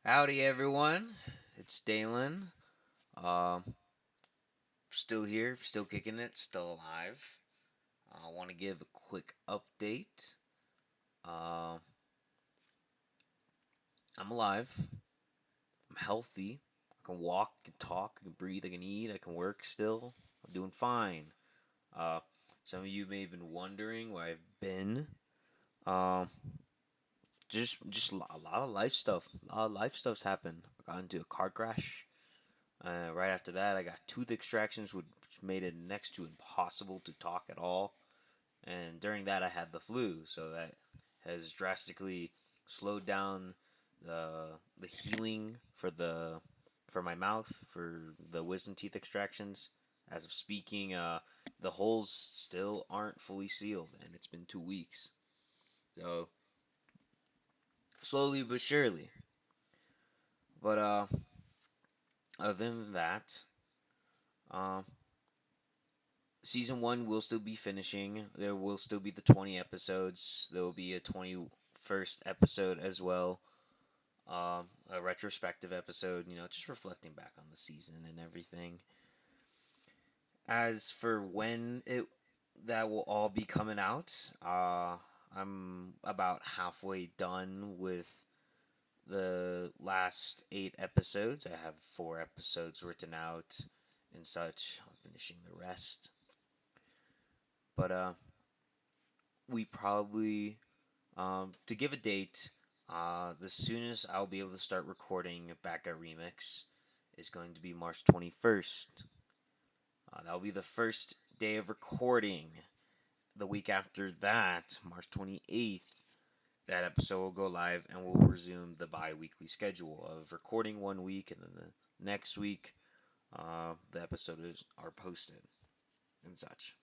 Howdy, everyone. It's Dalen. Still here, still kicking it, still alive. I want to give a quick update. Uh, I'm alive. I'm healthy. I can walk, I can talk, I can breathe, I can eat, I can work still. I'm doing fine. Uh, some of you may have been wondering where I've been. Um, just a lot of life stuff. A lot of life stuff's happened. I got into a car crash. Right after that, I got tooth extractions, which made it next to impossible to talk at all. And during that, I had the flu, so that has drastically slowed down the healing for my mouth for the wisdom teeth extractions. As of speaking, the holes still aren't fully sealed, and it's been 2 weeks. So slowly but surely. But other than that, um, season one will still be finishing. There will still be the 20 episodes. There will be a 21st episode as well. A retrospective episode, just reflecting back on the season and everything. As for when it that will all be coming out, I'm about halfway done with the last 8 episodes. I have 4 episodes written out and such. I'm finishing the rest. But we probably to give a date, the soonest I'll be able to start recording back at Remix is going to be March 21st. That'll be the first day of recording. The week after that, March 28th, that episode will go live and we'll resume the bi weekly schedule of recording 1 week and then the next week the episodes are posted and such.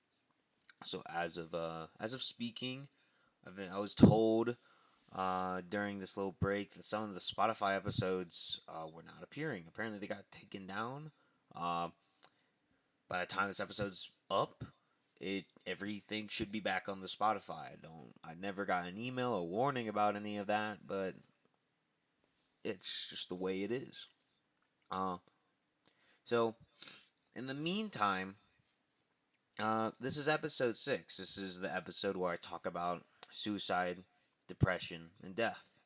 So as of speaking, I was told during this little break that some of the Spotify episodes were not appearing. Apparently, they got taken down. Uh, by the time this episode's up, it everything should be back on the Spotify. I never got an email or warning about any of that, but it's just the way it is. Uh, so in the meantime, this is episode 6. This is the episode where I talk about suicide, depression, and death.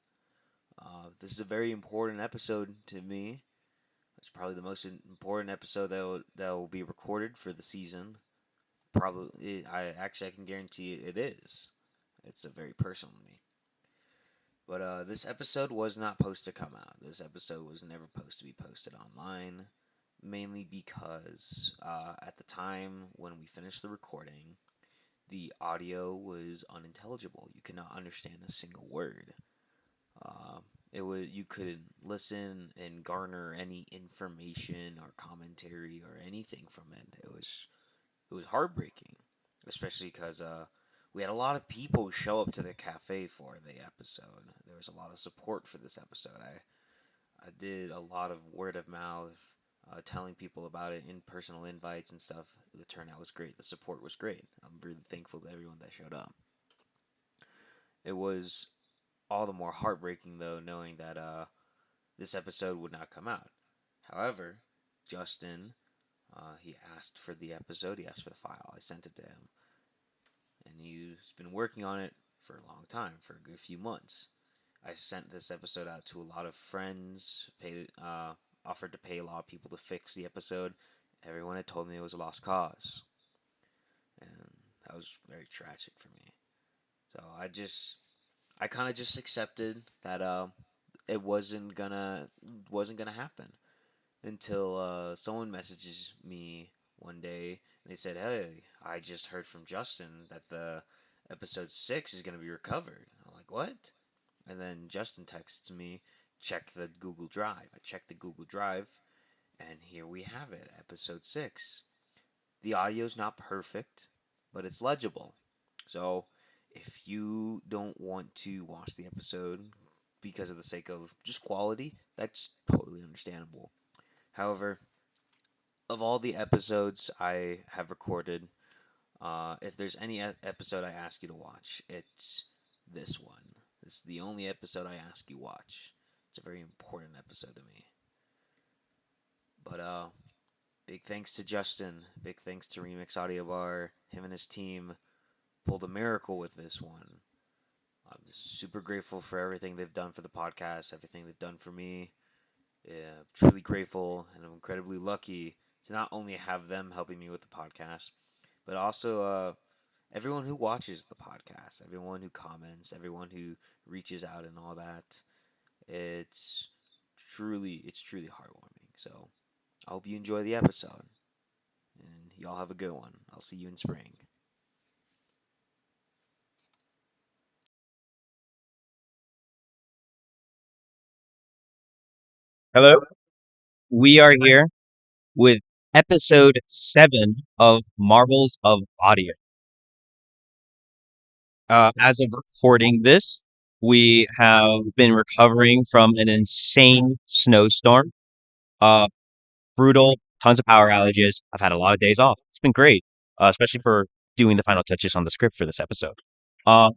This is a very important episode to me. It's probably the most important episode that will be recorded for the season. Probably, I can guarantee it is. It's a very personal to me. But this episode was not supposed to come out. This episode was never supposed to be posted online, mainly because at the time when we finished the recording, the audio was unintelligible. You could not understand a single word. Uh, you couldn't listen and garner any information or commentary or anything from it. It was heartbreaking, especially because we had a lot of people show up to the cafe for the episode. There was a lot of support for this episode. I did a lot of word of mouth, telling people about it in personal invites and stuff. The turnout was great. The support was great. I'm really thankful to everyone that showed up. It was all the more heartbreaking though, knowing that this episode would not come out. However, Justin, he asked for the episode. He asked for the file. I sent it to him, and he's been working on it for a long time, for a good few months. I sent this episode out to a lot of friends, offered to pay a lot of people to fix the episode. Everyone had told me it was a lost cause, and that was very tragic for me. So I kind of just accepted that it wasn't gonna happen until someone messages me one day and they said, "Hey, I just heard from Justin that the episode 6 is gonna be recovered." I'm like, "What?" And then Justin texts me, "Check the Google Drive." I checked the Google Drive, and here we have it, episode 6. The audio's not perfect, but it's legible. So if you don't want to watch the episode because of the sake of just quality, that's totally understandable. However, of all the episodes I have recorded, if there's any episode I ask you to watch, it's this one. It's the only episode I ask you watch. It's a very important episode to me. But big thanks to Justin. Big thanks to Remix Audio Bar. Him and his team pulled a miracle with this one. I'm super grateful for everything they've done for the podcast, everything they've done for me. Yeah, truly grateful, and I'm incredibly lucky to not only have them helping me with the podcast, but also everyone who watches the podcast, everyone who comments, everyone who reaches out, and all that. It's it's truly heartwarming. So I hope you enjoy the episode, and y'all have a good one. I'll see you in spring. Hello. We are here with episode 7 of Marvels of Audio. As of recording this, we have been recovering from an insane snowstorm. Uh, Brutal, tons of power outages. I've had a lot of days off. It's been great, especially for doing the final touches on the script for this episode. Uh,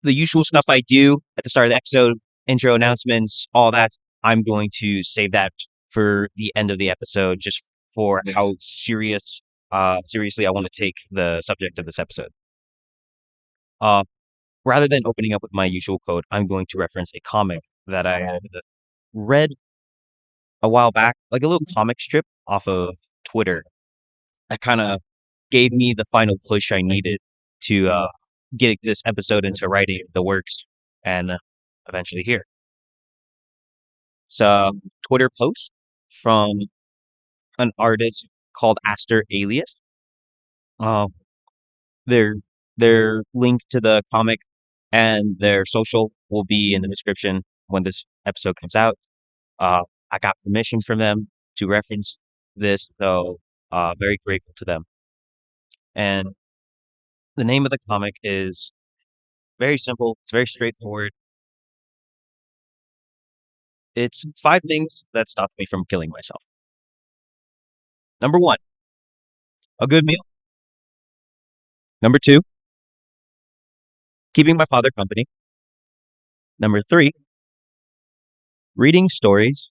the usual stuff I do at the start of the episode, intro announcements, all that. I'm going to save that for the end of the episode, just for how seriously I want to take the subject of this episode. Uh, Rather than opening up with my usual code, I'm going to reference a comic that I had read a while back, like a little comic strip off of Twitter that kind of gave me the final push I needed to get this episode into writing the works and eventually here. It's a Twitter post from an artist called Aster Alias. Um, their their link to the comic and their social will be in the description when this episode comes out. I got permission from them to reference this, so very grateful to them. And the name of the comic is very simple. It's very straightforward. It's 5 things that stopped me from killing myself. Number 1, a good meal. Number 2, keeping my father company. Number 3, reading stories.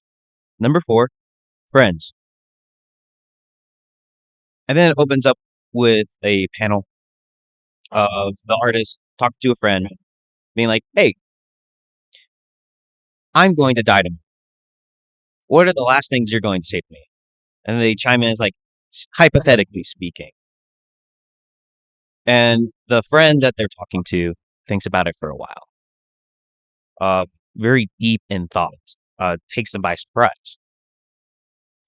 Number 4, friends. And then it opens up with a panel of the artist talking to a friend, being like, hey, I'm going to die tomorrow. What are the last things you're going to say to me? And they chime in as like, hypothetically speaking. And the friend that they're talking to thinks about it for a while. Very deep in thought. Takes them by surprise.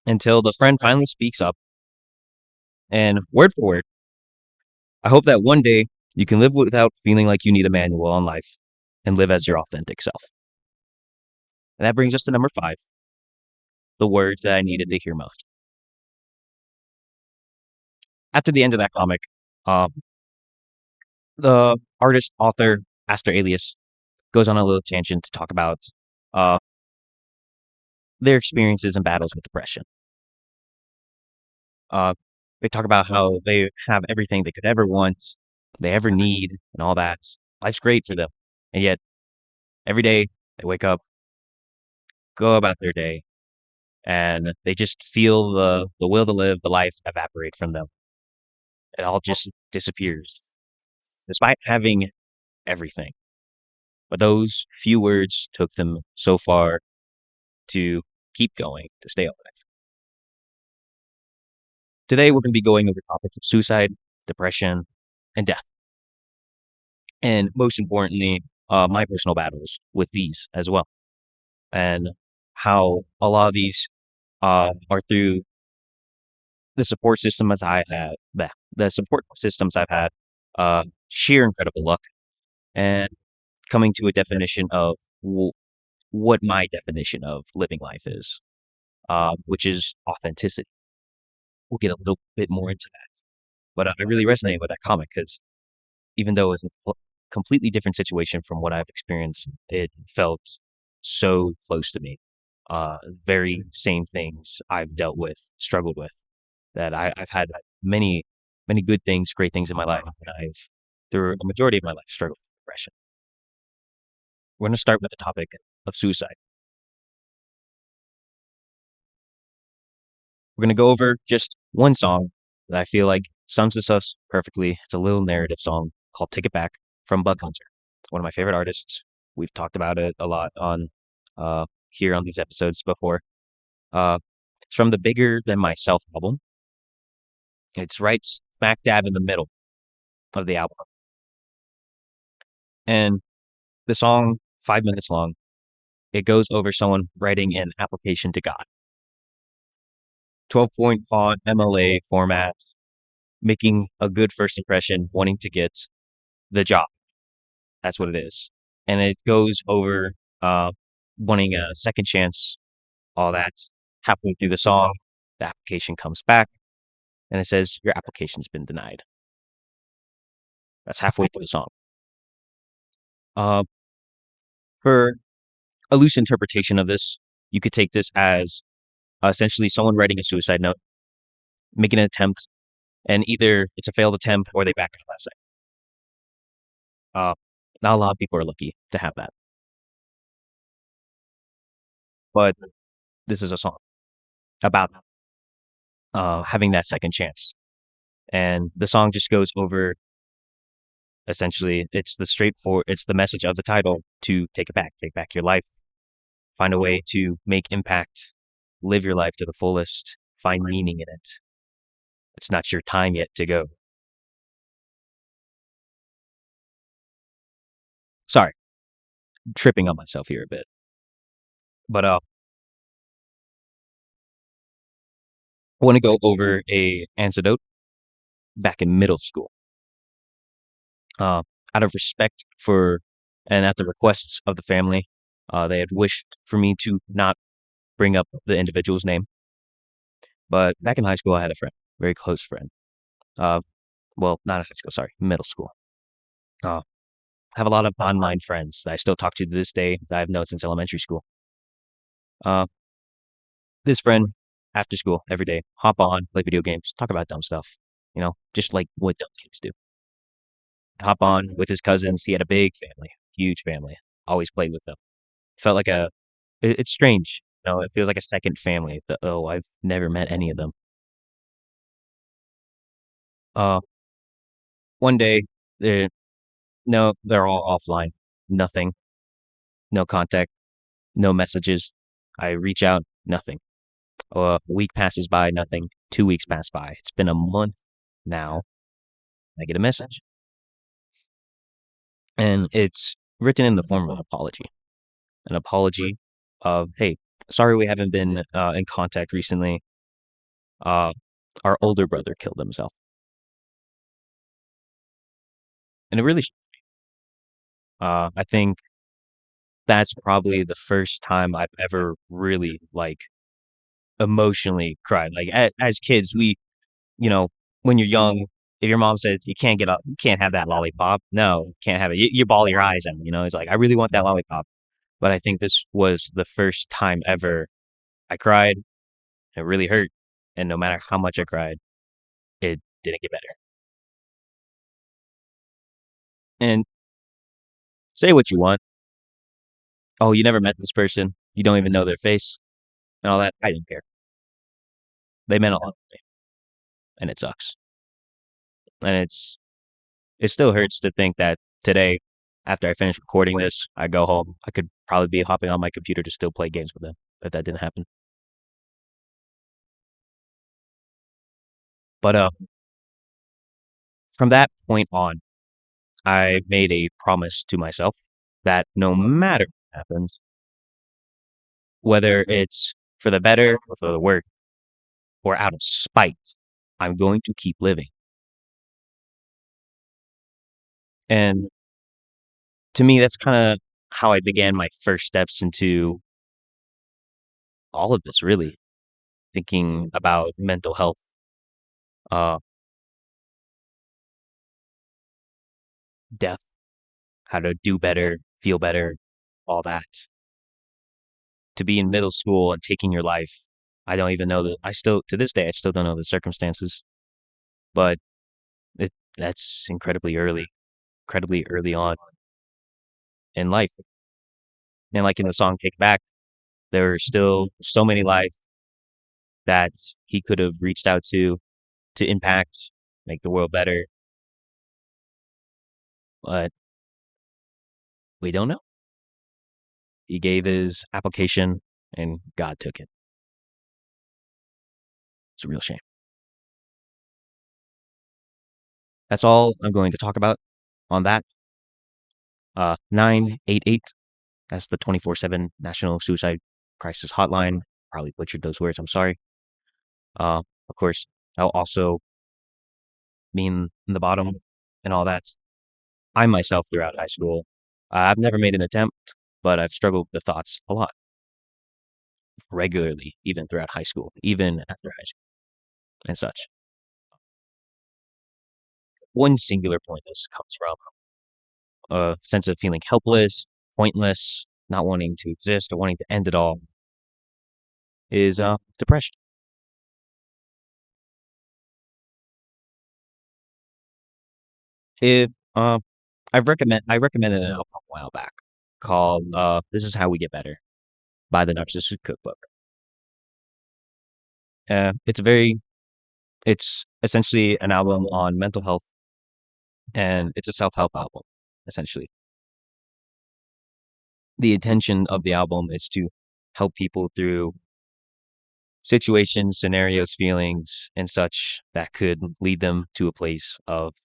Until the friend finally speaks up. And word for word, I hope that one day you can live without feeling like you need a manual on life and live as your authentic self. And that brings us to number 5, the words that I needed to hear most. After the end of that comic, the artist, author, Aster Alias, goes on a little tangent to talk about their experiences and battles with depression. They talk about how they have everything they could ever want, they ever need, and all that. Life's great for them. And yet, every day, they wake up, go about their day, and they just feel the will to live, the life evaporate from them. It all just disappears, despite having everything. But those few words took them so far to keep going, to stay alive. Today, we're going to be going over topics of suicide, depression, and death. And most importantly, my personal battles with these as well. And how a lot of these are through the support systems I had, the support systems I've had, sheer incredible luck, and coming to a definition of what my definition of living life is, which is authenticity. We'll get a little bit more into that. But I really resonate with that comic because even though it's a completely different situation from what I've experienced, it felt so close to me. Very same things I've dealt with, struggled with, that I've had many, many good things, great things in my life. And I've, through the majority of my life, struggled with depression. We're going to start with the topic of suicide. We're going to go over just one song that I feel like sums this up perfectly. It's a little narrative song called Take It Back from Bug Hunter. It's one of my favorite artists. We've talked about it a lot on here on these episodes before. It's from the Bigger Than Myself album. It's right smack dab in the middle of the album. And the song, 5 minutes long, it goes over someone writing an application to God. 12-point font, MLA format, making a good first impression, wanting to get the job. That's what it is. And it goes over wanting a second chance, all that. Halfway through the song, the application comes back, and it says, your application's been denied. That's halfway through the song. For a loose interpretation of this, you could take this as essentially someone writing a suicide note, making an attempt, and either it's a failed attempt or they back out last second. Not a lot of people are lucky to have that. But this is a song about having that second chance. And the song just goes over, essentially, it's the message of the title to take back your life, find a way to make impact, live your life to the fullest, find meaning in it. It's not your time yet to go. Sorry, I'm tripping on myself here a bit. But I want to go over a anecdote back in middle school. Out of respect for, and at the requests of the family, they had wished for me to not bring up the individual's name. But back in high school, I had a friend, very close friend. Well, not in high school, sorry, middle school. I have a lot of online friends that I still talk to this day that I've known since elementary school. This friend, after school, every day, hop on, play video games, talk about dumb stuff, just like what dumb kids do. Hop on with his cousins. He had a big family, huge family. Always played with them. Felt like it's strange. It feels like a second family. I've never met any of them. One day, they're all offline. Nothing. No contact. No messages. I reach out. Nothing. A week passes by. Nothing. 2 weeks pass by. It's been a month now. I get a message. And it's written in the form of an apology. An apology of, hey, sorry we haven't been in contact recently. Our older brother killed himself. And it really shocked me. I think that's probably the first time I've ever really, emotionally cried. Like, as kids, we, when you're young, if your mom says you can't have that lollipop, no, you can't have it. You bawl your eyes out, it's like, I really want that lollipop. But I think this was the first time ever I cried. It really hurt. And no matter how much I cried, it didn't get better. And say what you want. Oh, you never met this person. You don't even know their face and all that. I didn't care. They meant a lot to me. And it sucks. And it still hurts to think that today, after I finish recording this, I go home. I could probably be hopping on my computer to still play games with them, but that didn't happen. But from that point on, I made a promise to myself that no matter what happens, whether it's for the better or for the worse, or out of spite, I'm going to keep living. And to me, that's kind of how I began my first steps into all of this, really. Thinking about mental health, death, how to do better, feel better, all that. To be in middle school and taking your life, I don't even know to this day, I still don't know the circumstances. But that's incredibly early on in life. And like in the song Take It Back, there are still so many lives that he could have reached out to impact, make the world better. But we don't know. He gave his application and God took it. It's a real shame. That's all I'm going to talk about on that. 988, that's the 24/7 National Suicide Crisis Hotline. Probably butchered those words, I'm sorry. Of course, I'll also mean in the bottom and all that. I myself throughout high school, I've never made an attempt, but I've struggled with the thoughts a lot. Regularly, even throughout high school, even after high school and such. One singular point this comes from a sense of feeling helpless, pointless, not wanting to exist or wanting to end it all is depression. If I recommended an album a while back called "This Is How We Get Better" by the Narcissistic Cookbook. It's essentially an album on mental health, and it's a self-help album, essentially. The intention of the album is to help people through situations, scenarios, feelings, and such that could lead them to a place of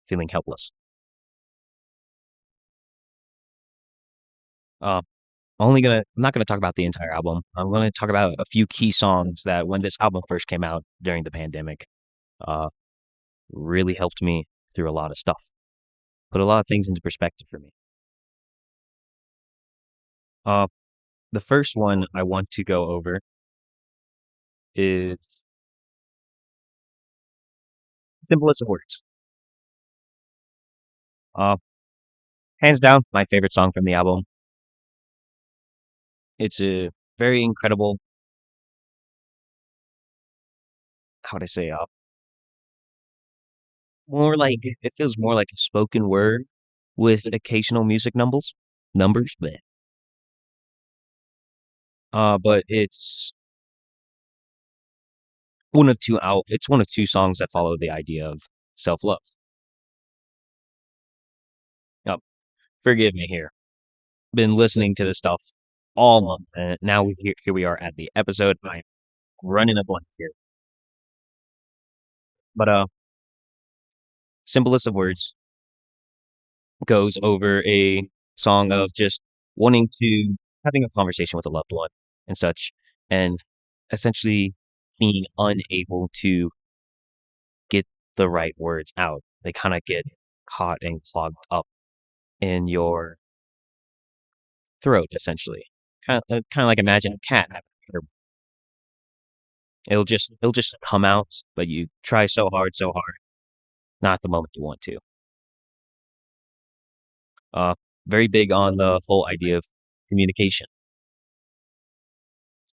feeling helpless. I'm not gonna talk about the entire album. I'm gonna talk about a few key songs that when this album first came out during the pandemic, uh, really helped me through a lot of stuff. Put a lot of things into perspective for me. The first one I want to go over is Simplest of Words. Hands down, my favorite song from the album. It's a very incredible, how would I say, more like, it feels more like a spoken word with occasional music numbers, but it's one of two songs that follow the idea of self-love. Forgive me here. Been listening to this stuff all month, and now here we are at the episode. I'm running a blank here. But Simplest of Words goes over a song of just having a conversation with a loved one and such, and essentially being unable to get the right words out. They kind of get caught and clogged up in your throat, essentially. Kind of like imagine a cat. It'll just come out, but you try so hard, not the moment you want to. Very big on the whole idea of communication,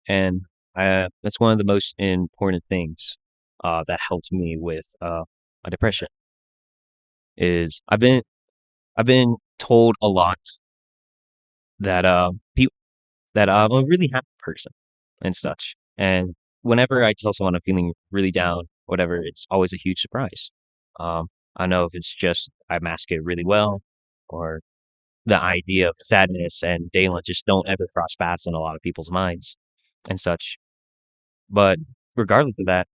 and that's one of the most important things that helped me with my depression. Is I've been told a lot that I'm a really happy person and such, and whenever I tell someone I'm feeling really down, whatever, it's always a huge surprise. I don't know if it's just I mask it really well, or the idea of sadness and Dalen just don't ever cross paths in a lot of people's minds and such. But regardless of that,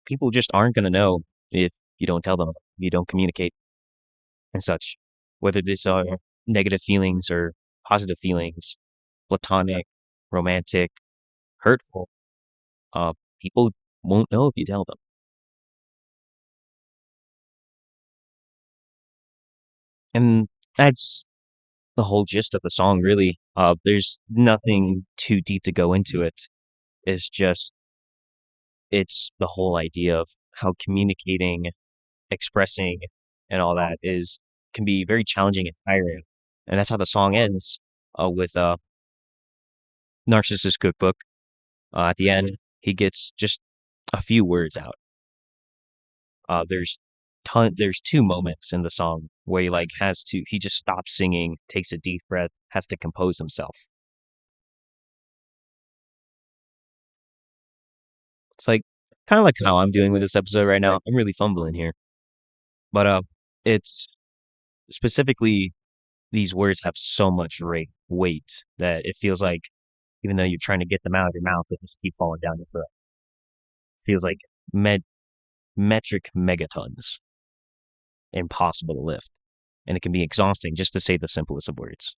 people just aren't going to know if you don't tell them, you don't communicate and such. Whether these are negative feelings or positive feelings, platonic, romantic, hurtful, people won't know if you tell them. And that's the whole gist of the song, really. There's nothing too deep to go into it. It's the whole idea of how communicating, expressing, and all that can be very challenging and tiring. And that's how the song ends with Narcissist Cookbook. At the end, he gets just a few words out. There's two moments in the song where he just stops singing, takes a deep breath, has to compose himself. It's like kind of like how I'm doing with this episode right now. I'm really fumbling here, but it's specifically these words have so much weight that it feels like even though you're trying to get them out of your mouth, they just keep falling down your throat. It feels like metric megatons, impossible to lift, and it can be exhausting just to say the simplest of words.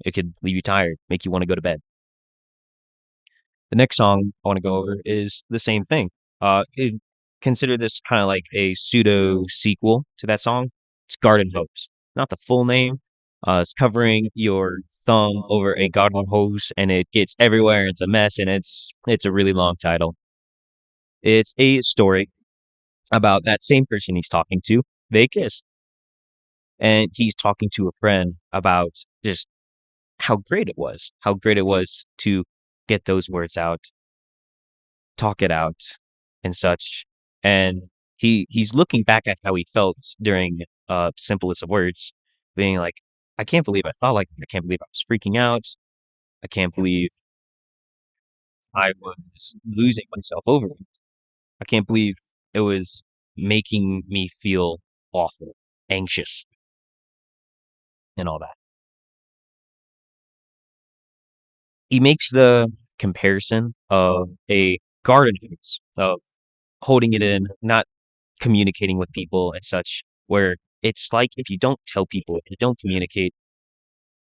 It could leave you tired, make you want to go to bed. The next song I want to go over is the same thing. Consider this kind of like a pseudo sequel to that song. It's Garden Hose. Not the full name. It's covering your thumb over a garden hose, and it gets everywhere. It's a mess, and it's a really long title. It's a story about that same person he's talking to. They kiss, and he's talking to a friend about just how great it was to get those words out, talk it out, and such. And he's looking back at how he felt during simplest of words, being like, I can't believe I thought like that. I can't believe I was freaking out. I can't believe I was losing myself over it. I can't believe it was making me feel awful, anxious, and all that. He makes the comparison of a garden hose, of holding it in, not communicating with people and such, where it's like if you don't tell people, if you don't communicate,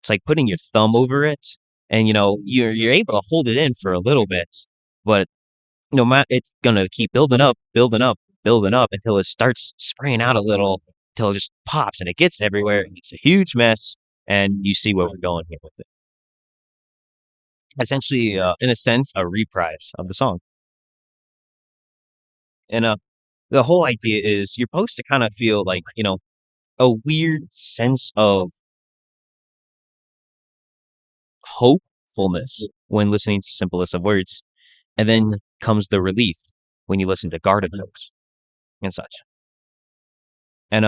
it's like putting your thumb over it, and you're able to hold it in for a little bit, but it's gonna keep building up until it starts spraying out a little, until it just pops and it gets everywhere, and it's a huge mess, and you see where we're going here with it. Essentially, in a sense, a reprise of the song. And the whole idea is you're supposed to kind of feel like, a weird sense of hopefulness when listening to simplest of words. And then comes the relief when you listen to Garden Hose and such. And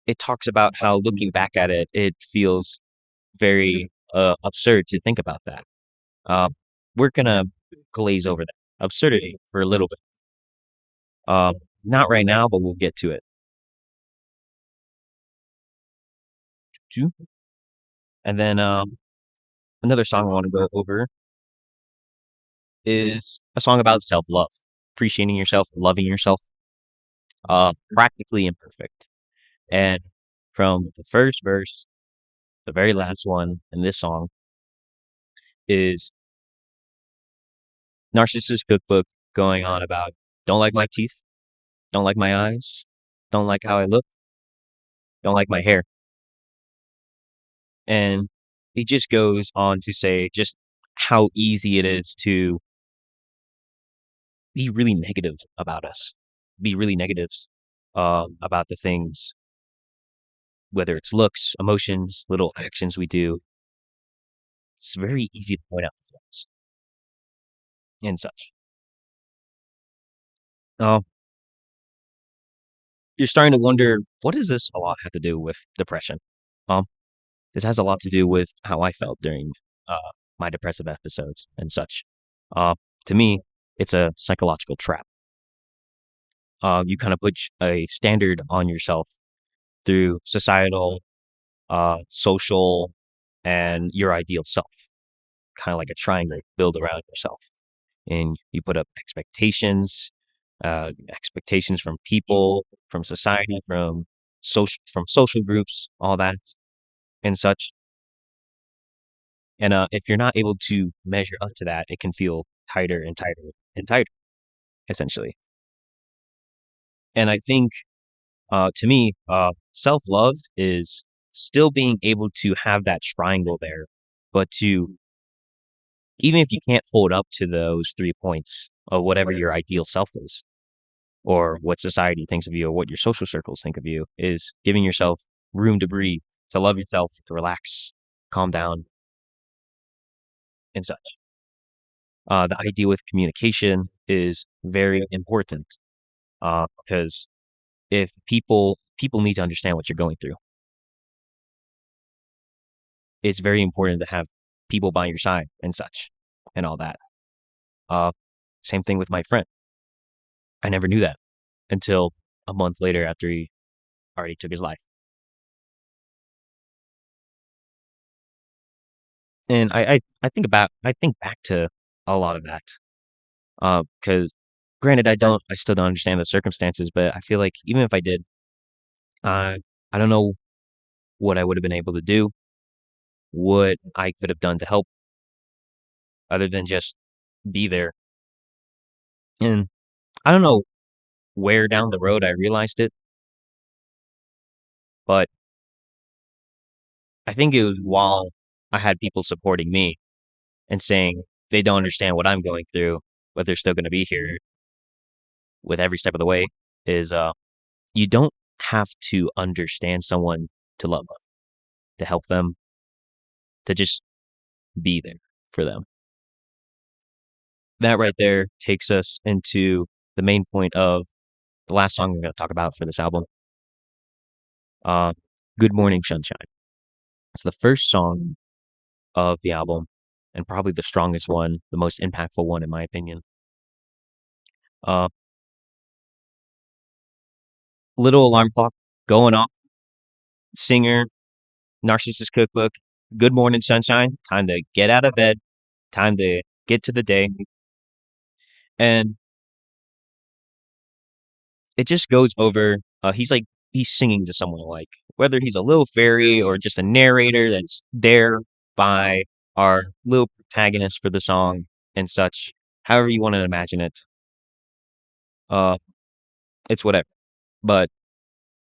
it talks about how looking back at it, it feels very absurd to think about that. We're going to glaze over that absurdity for a little bit. Not right now, but we'll get to it. And then another song I want to go over is a song about self-love, appreciating yourself, loving yourself, practically imperfect. And from the first verse, the very last one in this song is Narcissus Cookbook going on about don't like my teeth, don't like my eyes, don't like how I look, don't like my hair. And he just goes on to say just how easy it is to be really negative about us, be really negative about the things, whether it's looks, emotions, little actions we do. It's very easy to point out the flaws and such. You're starting to wonder, what does this a lot have to do with depression? This has a lot to do with how I felt during my depressive episodes and such. To me, it's a psychological trap. You kind of put a standard on yourself through societal, social, and your ideal self. Kind of like a triangle build around yourself. And you put up expectations from people, from society, from social groups, all that and such. And if you're not able to measure up to that, it can feel tighter and tighter and tighter, essentially. And I think, to me, self-love is still being able to have that triangle there, but even if you can't hold up to those 3 points of whatever your ideal self is, or what society thinks of you, or what your social circles think of you, is giving yourself room to breathe, to love yourself, to relax, calm down, and such. The idea with communication is very important because if people need to understand what you're going through. it's very important to have people by your side and such and all that. Same thing with my friend. I never knew that until a month later after he already took his life. And I think back to a lot of that. Because granted, I still don't understand the circumstances, but I feel like even if I did, I don't know what I would have been able to do, what I could have done to help other than just be there. And I don't know where down the road I realized it, but I think it was while I had people supporting me and saying they don't understand what I'm going through, but they're still going to be here with every step of the way. Is you don't have to understand someone to love them, to help them, to just be there for them. That right there takes us into the main point of the last song we're going to talk about for this album. Good Morning Sunshine. It's the first song of the album and probably the strongest one, the most impactful one in my opinion. Little alarm clock going off. Singer, Narcissist Cookbook, Good Morning Sunshine. Time to get out of bed. Time to get to the day. And it just goes over. He's singing to someone, like whether he's a little fairy or just a narrator that's there by our little protagonist for the song and such. However you want to imagine it. It's whatever. But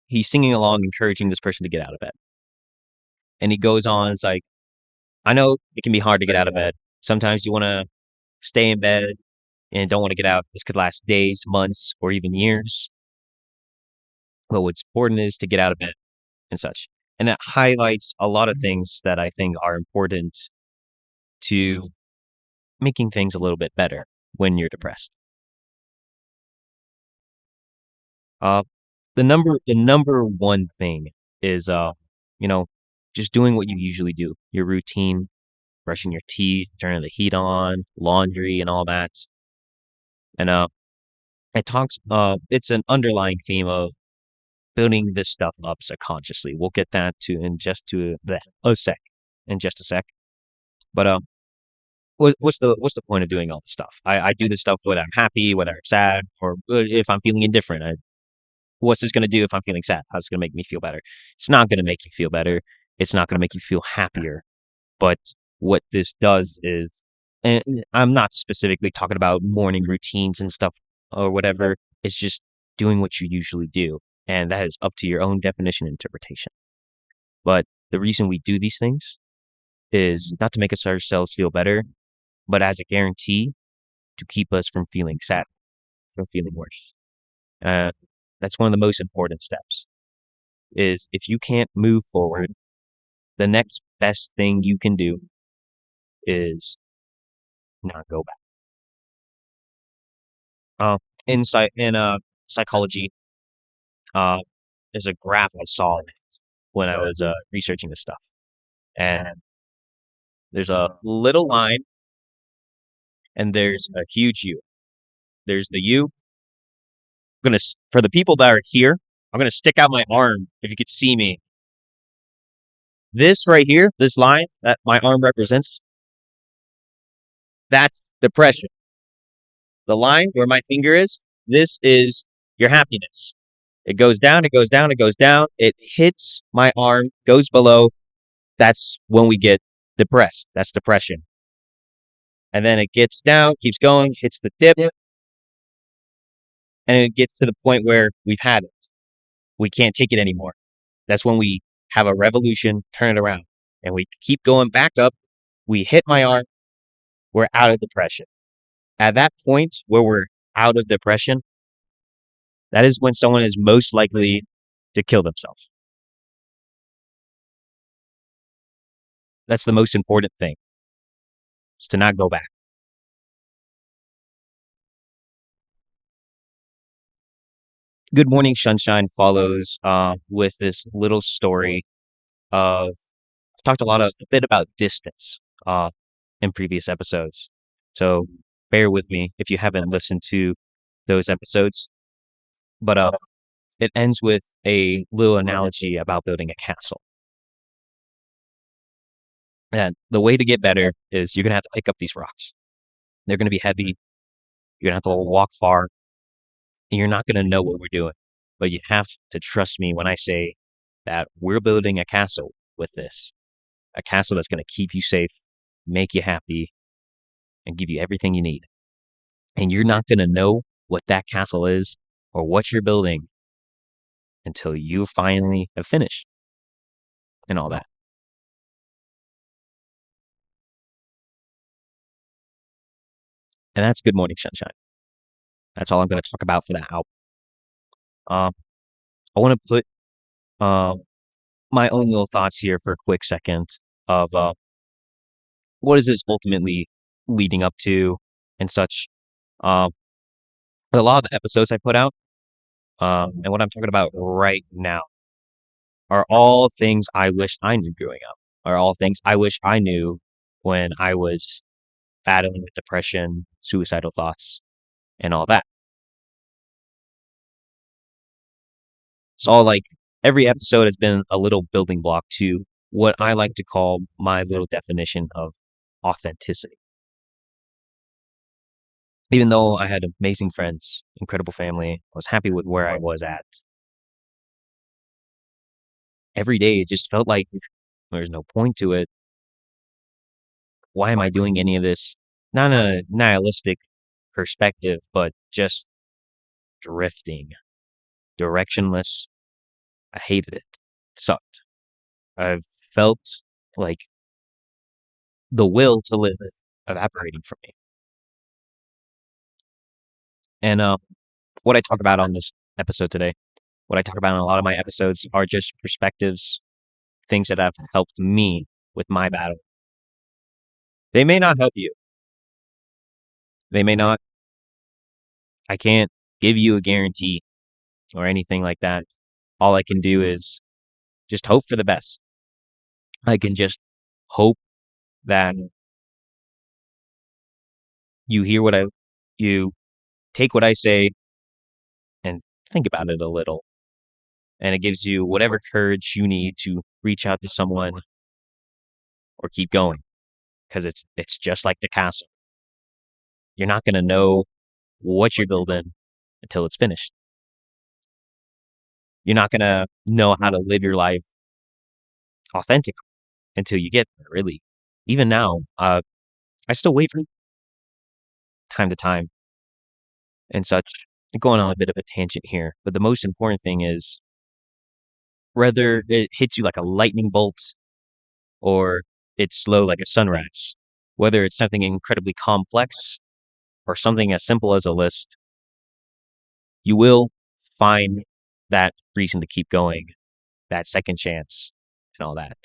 he's singing along, encouraging this person to get out of bed. And he goes on, it's like, I know it can be hard to get out of bed. Sometimes you want to stay in bed and don't want to get out. This could last days, months, or even years. But what's important is to get out of bed and such. And it highlights a lot of things that I think are important to making things a little bit better when you're depressed. The number one thing is, just doing what you usually do, your routine, brushing your teeth, turning the heat on, laundry, and all that. And it's an underlying theme of building this stuff up subconsciously. We'll get that in just a sec. But what's the point of doing all this stuff? I do this stuff whether I'm happy, whether I'm sad, or if I'm feeling indifferent. What's this going to do if I'm feeling sad? How's it going to make me feel better? It's not going to make you feel better. It's not going to make you feel happier. But what this does is, and I'm not specifically talking about morning routines and stuff or whatever. It's just doing what you usually do. And that is up to your own definition and interpretation. But the reason we do these things is not to make ourselves feel better, but as a guarantee to keep us from feeling sad, from feeling worse. That's one of the most important steps. Is if you can't move forward, the next best thing you can do is not go back. In psychology, there's a graph I saw when I was researching this stuff, and there's a little line, and there's a huge U. There's the U. For the people that are here, I'm gonna stick out my arm if you could see me. This right here, this line that my arm represents, that's depression. The line where my finger is, this is your happiness. It goes down, it goes down, it goes down. It hits my arm, goes below. That's when we get depressed. That's depression. And then it gets down, keeps going, hits the dip, and it gets to the point where we've had it. We can't take it anymore. That's when we have a revolution, turn it around, and we keep going back up. We hit my arm, we're out of depression. At that point where we're out of depression, that is when someone is most likely to kill themselves. That's the most important thing, is to not go back. Good Morning Sunshine follows with this little story of I've talked a bit about distance in previous episodes. So bear with me if you haven't listened to those episodes. But it ends with a little analogy about building a castle. And the way to get better is you're going to have to pick up these rocks. They're going to be heavy. You're going to have to walk far. And you're not going to know what we're doing. But you have to trust me when I say that we're building a castle with this. A castle that's going to keep you safe, make you happy, and give you everything you need. And you're not going to know what that castle is or what you're building until you finally have finished and all that. And that's Good Morning Sunshine. That's all I'm going to talk about for that album. I want to put my own little thoughts here for a quick second of what is this ultimately leading up to and such. A lot of the episodes I put out and what I'm talking about right now are all things I wish I knew growing up, are all things I wish I knew when I was battling with depression, suicidal thoughts, and all that. It's all like every episode has been a little building block to what I like to call my little definition of authenticity. Even though I had amazing friends, incredible family, I was happy with where I was at. Every day it just felt like there's no point to it. Why am I doing any of this? Not a nihilistic perspective, but just drifting, directionless. I hated it. It sucked. I felt like the will to live evaporating from me. And what I talk about on this episode today, what I talk about in a lot of my episodes are just perspectives, things that have helped me with my battle. They may not help you. They may not. I can't give you a guarantee or anything like that. All I can do is just hope for the best. I can just hope that you take what I say and think about it a little. And it gives you whatever courage you need to reach out to someone or keep going. Because it's just like the castle. You're not going to know what you're building until it's finished. You're not going to know how to live your life authentically until you get there, really. Even now, I still wait for time to time and such. Going on a bit of a tangent here, but the most important thing is whether it hits you like a lightning bolt or it's slow like a sunrise, whether it's something incredibly complex or something as simple as a list, you will find that reason to keep going, that second chance, and all that.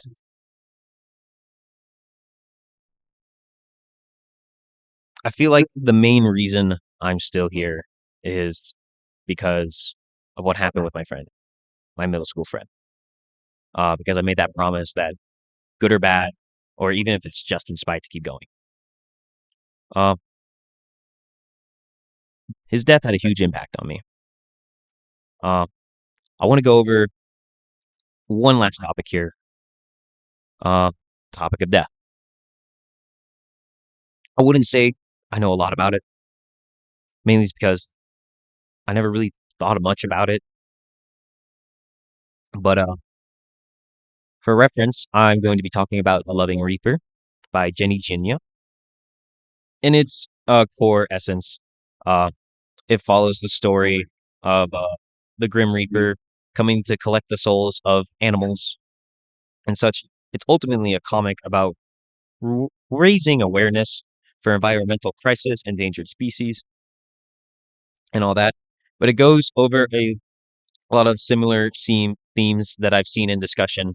I feel like the main reason I'm still here is because of what happened with my friend, my middle school friend. Because I made that promise that good or bad, or even if it's just in spite, to keep going. His death had a huge impact on me. I want to go over one last topic here. Topic of death. I wouldn't say I know a lot about it, mainly because I never really thought much about it. But for reference, I'm going to be talking about The Loving Reaper by Jenny Jinya. In its core essence, it follows the story of the Grim Reaper coming to collect the souls of animals and such. It's ultimately a comic about raising awareness for environmental crisis, endangered species, and all that. But it goes over a lot of similar themes that I've seen in discussion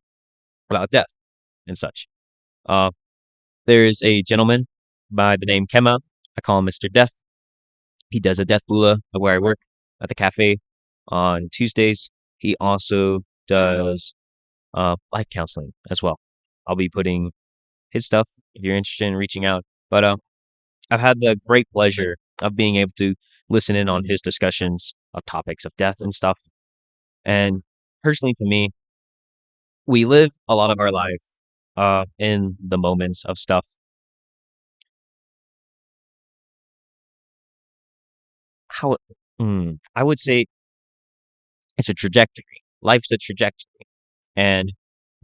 about death and such. There's a gentleman by the name Kema. I call him Mr. Death. He does a death doula where I work at the cafe on Tuesdays. He also does life counseling as well. I'll be putting his stuff if you're interested in reaching out. But I've had the great pleasure of being able to listen in on his discussions of topics of death and stuff. And personally, to me, we live a lot of our life in the moments of stuff. How I would say it's a trajectory. Life's a trajectory, and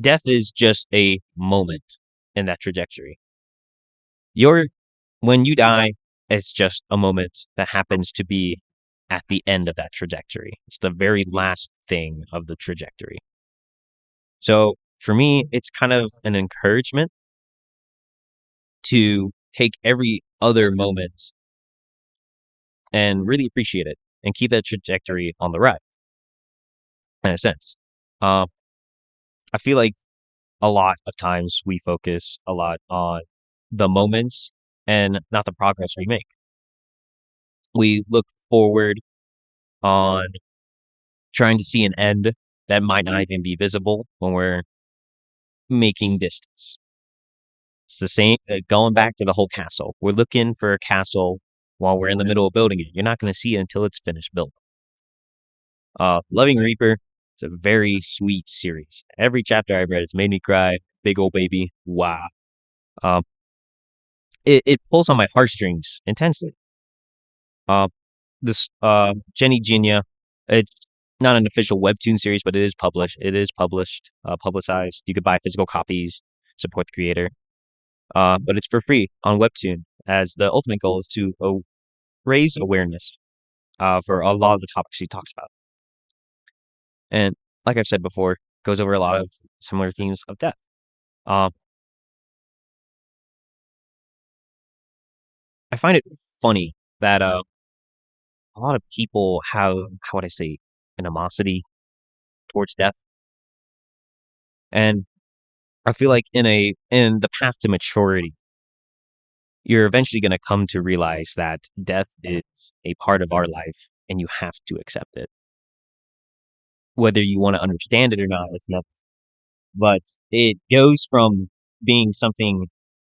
death is just a moment in that trajectory. Your When you die, it's just a moment that happens to be at the end of that trajectory. It's the very last thing of the trajectory. So for me, it's kind of an encouragement to take every other moment and really appreciate it and keep that trajectory on the right, in a sense. I feel like a lot of times we focus a lot on the moments and not the progress we make. We look forward on trying to see an end that might not even be visible when we're making distance. It's the same, going back to the whole castle. We're looking for a castle while we're in the middle of building it. You're not going to see it until it's finished built. Loving Reaper is a very sweet series. Every chapter I've read has made me cry. Big old baby. Wow. It pulls on my heartstrings intensely. This Jenny Genia, it's not an official webtoon series, but it is published. It is publicized. You could buy physical copies, support the creator. But it's for free on Webtoon, as the ultimate goal is to raise awareness for a lot of the topics she talks about. And like I've said before, goes over a lot of similar themes of death. I find it funny that a lot of people have, how would I say, animosity towards death. And I feel like in the path to maturity, you're eventually going to come to realize that death is a part of our life and you have to accept it. Whether you want to understand it or not, it's nothing. But it goes from being something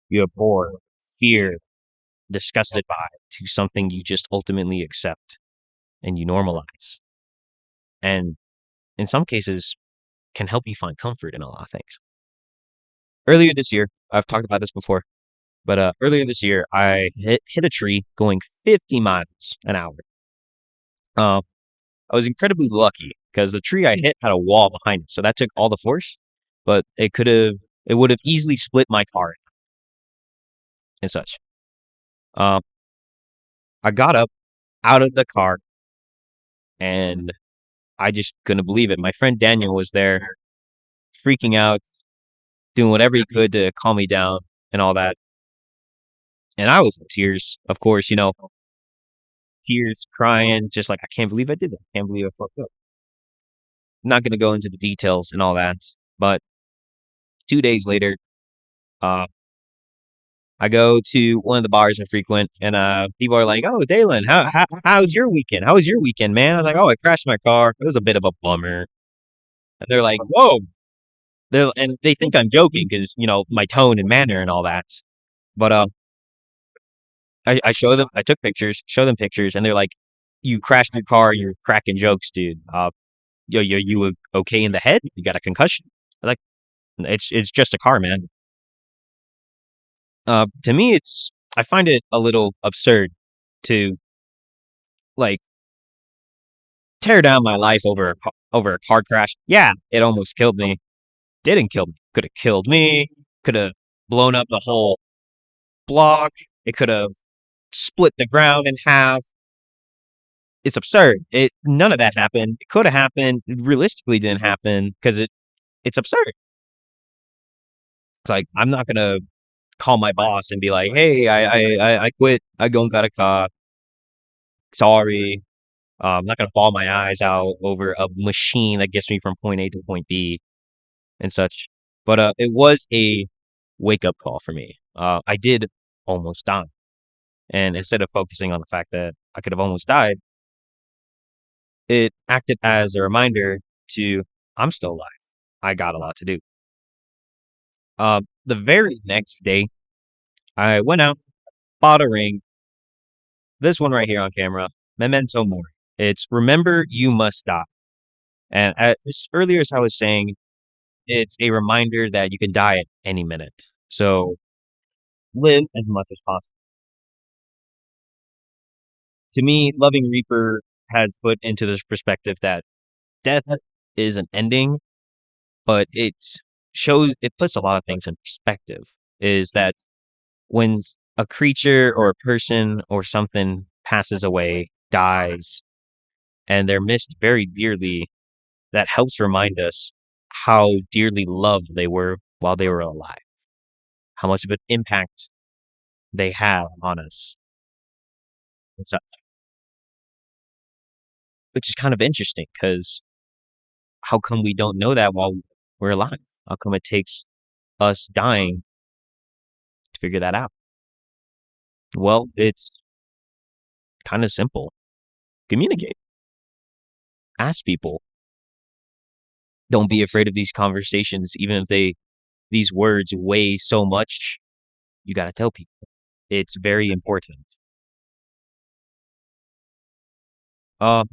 you abhor, fear, disgusted by, to something you just ultimately accept and you normalize. And in some cases, can help you find comfort in a lot of things. Earlier this year, I've talked about this before, but earlier this year, I hit a tree going 50 miles an hour. I was incredibly lucky because the tree I hit had a wall behind it, so that took all the force. But it would have easily split my car and such. I got up out of the car, and I just couldn't believe it. My friend Daniel was there, freaking out, doing whatever he could to calm me down and all that. And I was in tears, of course, tears, crying, just like, I can't believe I did it. I can't believe I fucked up. I'm not going to go into the details and all that, but 2 days later, I go to one of the bars I frequent, and people are like, "Oh, Dalen, how's your weekend? How was your weekend, man?" I'm like, "Oh, I crashed my car. It was a bit of a bummer." And they're like, "Whoa!" And they think I'm joking because my tone and manner and all that. But I show them. I took pictures. Show them pictures, and they're like, "You crashed your car. You're cracking jokes, dude. You okay in the head? You got a concussion?" I'm like, it's just a car, man. To me, I find it a little absurd to like tear down my life over a car crash. Yeah, it almost killed me. Didn't kill me. Could have killed me. Could have blown up the whole block. It could have split the ground in half. It's absurd. None of that happened. It could have happened. It realistically didn't happen because it's absurd. It's like, I'm not gonna call my boss and be like, "Hey, I quit. I go and got a car. Sorry." I'm not gonna bawl my eyes out over a machine that gets me from point A to point B and such. But it was a wake up call for me. I did almost die, and instead of focusing on the fact that I could have almost died, it acted as a reminder to, I'm still alive. I got a lot to do. The very next day, I went out, bought a ring. This one right here on camera, Memento Mori. It's remember you must die. And earlier, as I was saying, it's a reminder that you can die at any minute. So live as much as possible. To me, Loving Reaper has put into this perspective that death is an ending, but it puts a lot of things in perspective. Is that when a creature or a person or something passes away, dies, and they're missed very dearly, that helps remind us how dearly loved they were while they were alive, how much of an impact they have on us, and so, which is kind of interesting because how come we don't know that while we're alive? How come it takes us dying to figure that out? Well, it's kind of simple. Communicate. Ask people. Don't be afraid of these conversations, even if these words weigh so much. You got to tell people. It's very important. I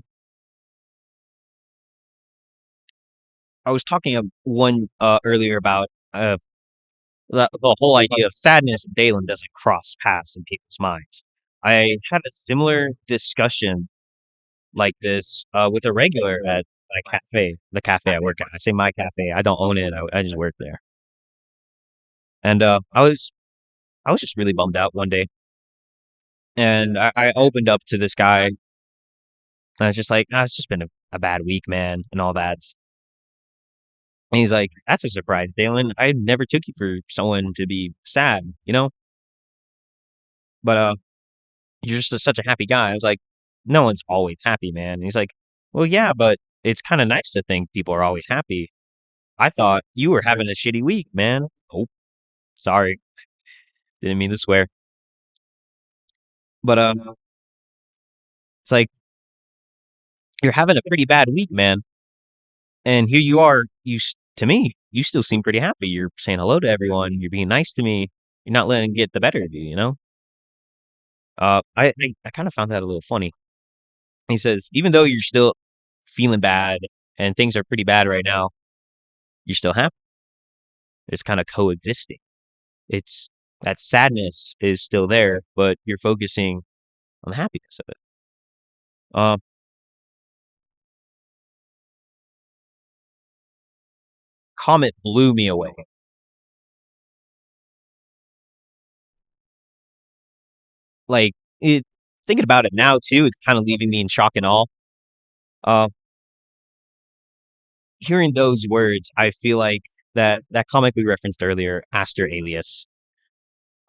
was talking earlier about the whole idea of sadness and Dalen doesn't cross paths in people's minds. I had a similar discussion like this with a regular at my cafe, the cafe I work at. I say my cafe. I don't own it. I just work there. And I was just really bummed out one day, and I opened up to this guy. And I was just like, it's just been a bad week, man, and all that. And he's like, that's a surprise, Dalen. I never took you for someone to be sad, you know? But you're just such a happy guy. I was like, no one's always happy, man. And he's like, well, yeah, but it's kind of nice to think people are always happy. I thought you were having a shitty week, man. Oh, sorry. Didn't mean to swear. But it's like, you're having a pretty bad week, man. And here you are, to me, you still seem pretty happy. You're saying hello to everyone. You're being nice to me. You're not letting it get the better of you, you know? I kind of found that a little funny. He says, even though you're still feeling bad and things are pretty bad right now, you're still happy. It's kind of coexisting. It's that sadness is still there, but you're focusing on the happiness of it. Comet blew me away. Like thinking about it now too, it's kind of leaving me in shock and awe. Hearing those words, I feel like that comic we referenced earlier, Aster Alias.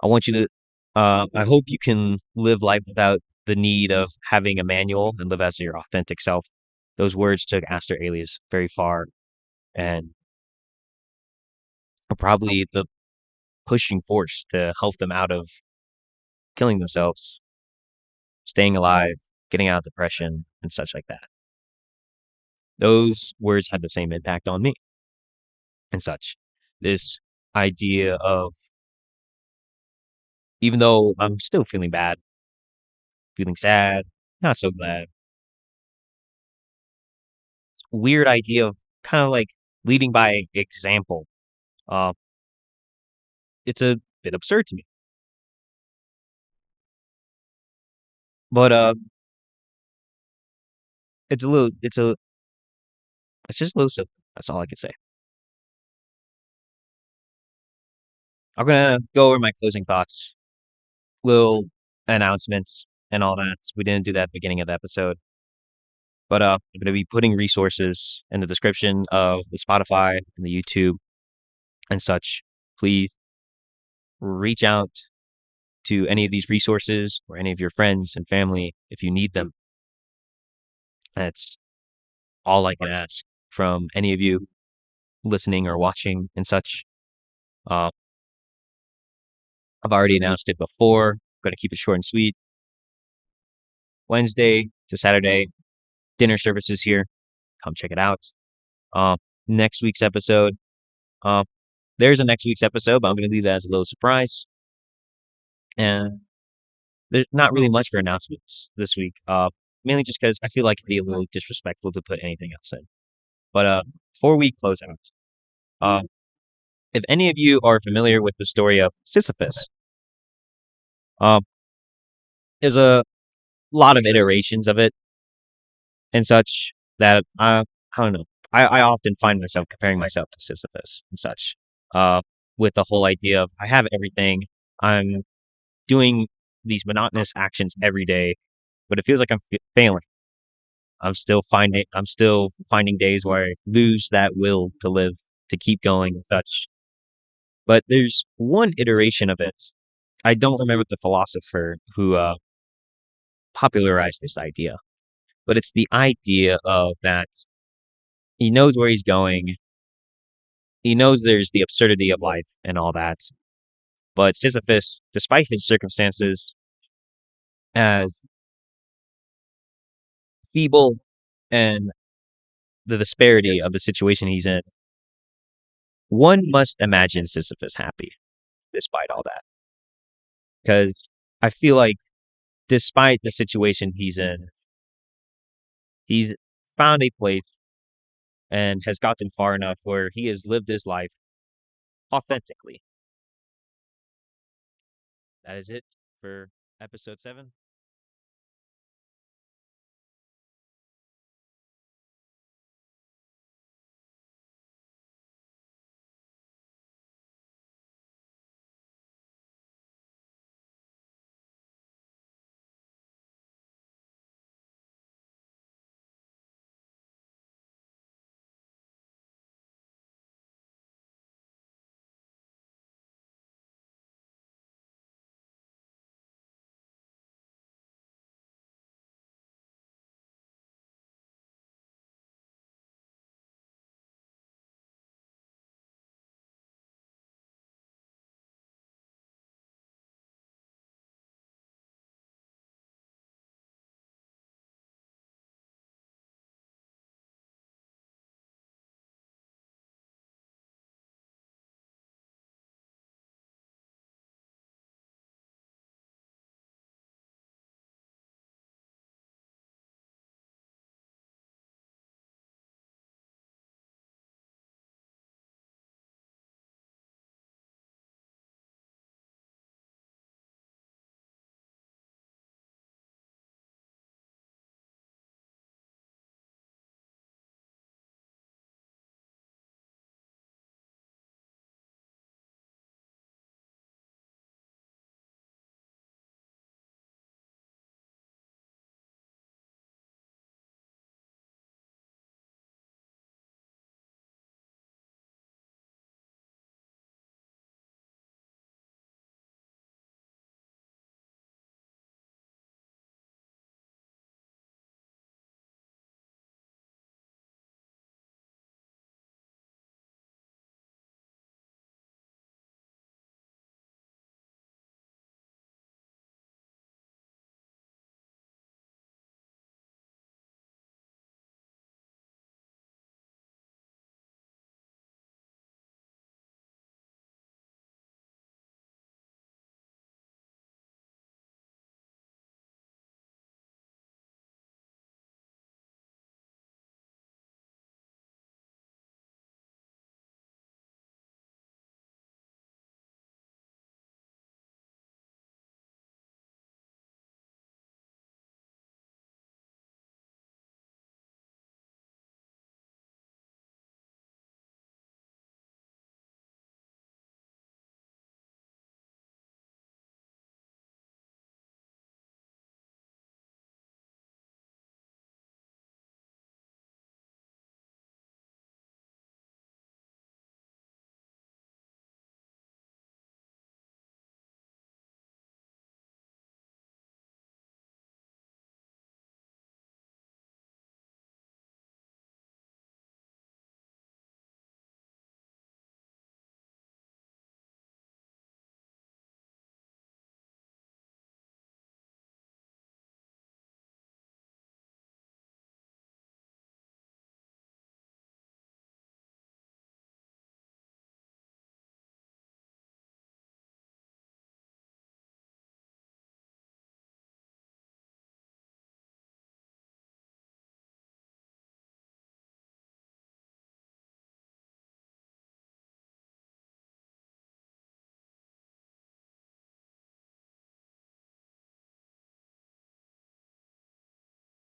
I want you to. I hope you can live life without the need of having a manual and live as your authentic self. Those words took Aster Alias very far, and are probably the pushing force to help them out of killing themselves, staying alive, getting out of depression, and such like that. Those words had the same impact on me, and such. This idea of, even though I'm still feeling bad, feeling sad, not so glad, weird idea of kind of like leading by example. It's a bit absurd to me. But it's just a little silly. That's all I can say. I'm gonna go over my closing thoughts, little announcements and all that. We didn't do that at the beginning of the episode. But I'm gonna be putting resources in the description of the Spotify and the YouTube and such. Please reach out to any of these resources or any of your friends and family if you need them. That's all I can ask from any of you listening or watching and such. I've already announced it before. I'm going to keep it short and sweet. Wednesday to Saturday, dinner services here. Come check it out. Next week's episode, there's a next week's episode, but I'm going to leave that as a little surprise. And there's not really much for announcements this week, mainly just because I feel like it'd be a little disrespectful to put anything else in. But before we close out, if any of you are familiar with the story of Sisyphus, um, there's a lot of iterations of it and such that I don't know. I often find myself comparing myself to Sisyphus and such, uh, with the whole idea of I have everything, I'm doing these monotonous actions every day, but it feels like I'm failing. I'm still finding days where I lose that will to live, to keep going and such. But there's one iteration of it. I don't remember the philosopher who popularized this idea, but it's the idea of that he knows where he's going. He knows there's the absurdity of life and all that. But Sisyphus, despite his circumstances, as feeble and the disparity of the situation he's in, one must imagine Sisyphus happy despite all that. Because I feel like despite the situation he's in, he's found a place and has gotten far enough where he has lived his life authentically. That is it for episode 7.